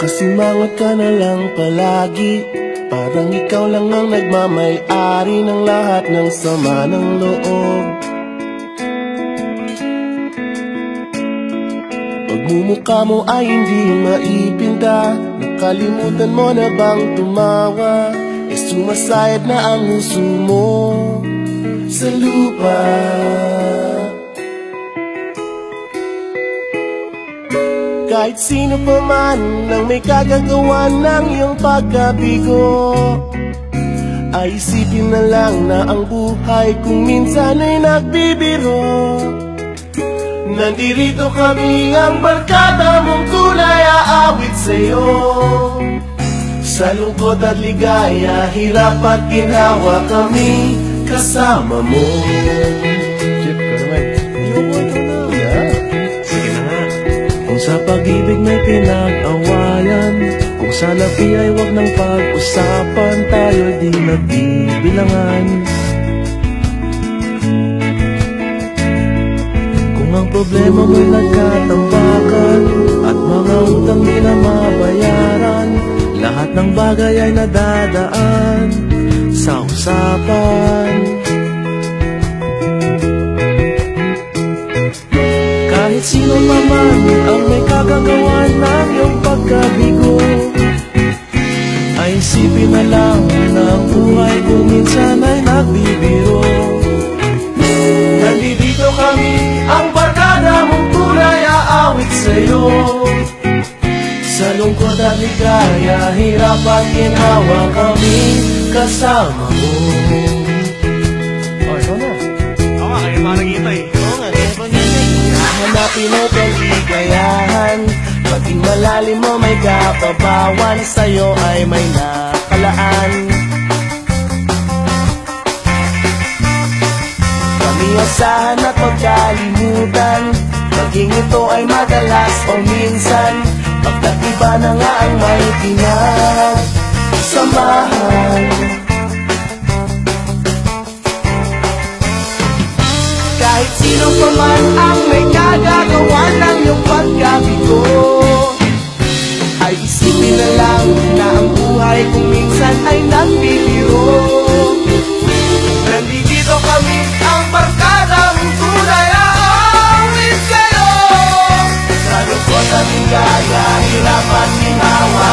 Nakasimangot ka na lang palagi, parang ikaw lang ang nagmamay-ari ng lahat ng sama ng loob. Pagmumukha mo ay hindi maipinta, nakalimutan mo na bang tumawa? E sumasayad na ang huso mo sa lupa. Kahit sino pa man ang may kagagawa ng iyong pagkabigo, ay isipin na lang na ang buhay kung minsan ay nagbibiro. Nandirito kami ang barkada mong tunay aawit sa'yo. Sa lungkot at ligaya, hirap at ginhawa kami kasama mo. Chip, ka naman. Ayoko na. Yeah. Sige na nga. Kung sa pag-ibig may pinag-awayan, kung sa labi ay wag nang pag-usapan, tayo di nagbibilangan. Kung ang problema mo'y nagkatambakan at mga utang di na mabayaran, lahat ng bagay ay nadadaan sa usapan. Kahit sino pa man ang may kagagawa ng iyong pagkabigo, ay isipin na lang na ang buhay kung minsan ay nagbibiro. Nandito kami, ang barkada mong tunay aawit sa'yo. Sa lungkot at ligaya, hirap at ginhawa kami kasama mo. Oh, ikaw na. Oo nga, kaya parang kita eh. Oo nga, kaya pag-ibig. Hanapin mo kaligayahan, paging malalim mo may kapabawan, sa'yo ay may nakalaan. Kami asahan at magkalimutan, maging ito ay madalas o minsan, pagkat iba na nga ang may pinagsamahan. Kahit sino pa man ang may kagagawa ng iyong pagkabigo, ay isipin na lang na ang buhay kung minsan ay nagbibiro. Nandito kami, ang barkada mong tunay aawit sa'yo. Sa lungkot at ligaya, hirap at ginhawa.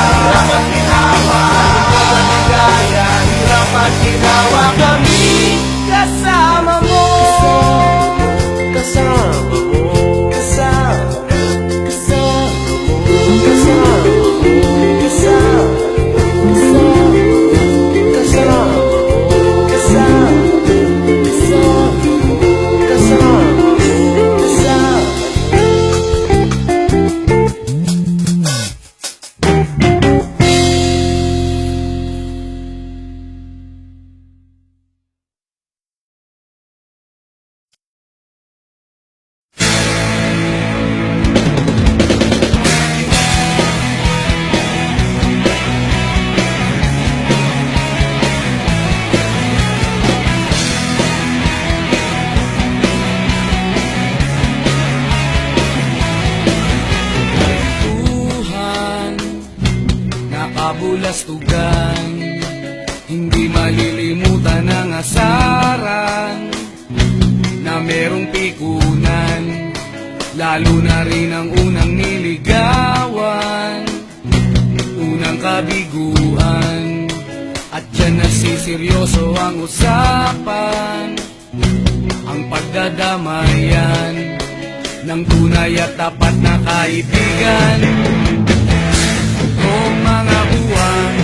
Hirap at ginhawa. Sa lungkot at ligaya, hirap at ginhawa kami kasama mo. Kasama mo. Kasama mo. Kasama mo. Kasama mo. Kasama kabulastugan, hindi malilimutan ang asaran na merong pikunan, lalo na rin ang unang niligawan, unang kabiguan, at dyan nasiseryoso ang usapan, ang pagdadamayan ng tunay at tapat na kaibigan. Kung mga buwan,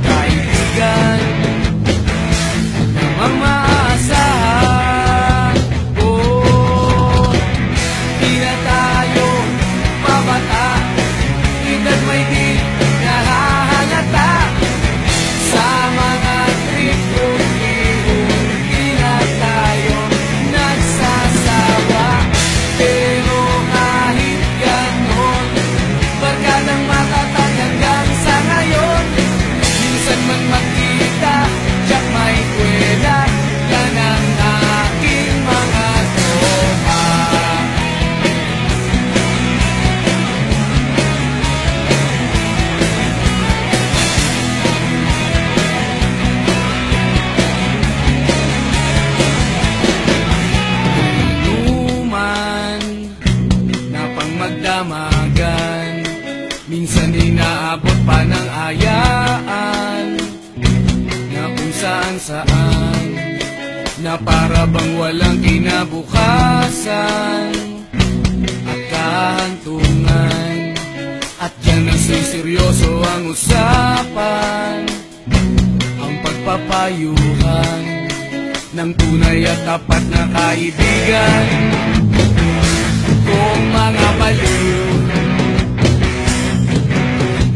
kaibigan namang maaasahan. Oh, di na tayo mabata, edad may di nahahalata. Sa mga trip-trip-trip, di na tayo nagsasawa. Pero kahit na para bang walang kinabukasan at kahantungan. At yan ang seryoso ang usapan, ang pagpapayuhan ng tunay at tapat na kaibigan. Kung mga baliw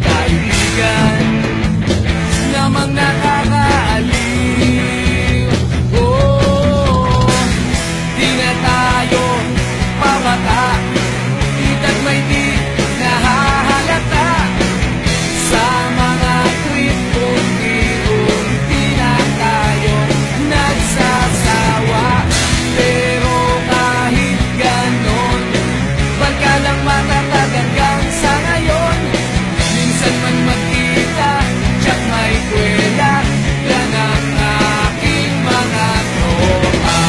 kaibigan namang nakakaaliw, oh, di na tayo pabata, edad may di nahahalata. Sa mga trip unti-unti na tayo nagsasawa. Pero kahit ganon, bangka lang matatag hanggang sa ngayon. Minsan man magkita, tsak may kwela, yan ang aking mga tropa.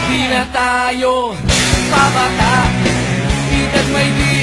Di na tayo pabata, edad may di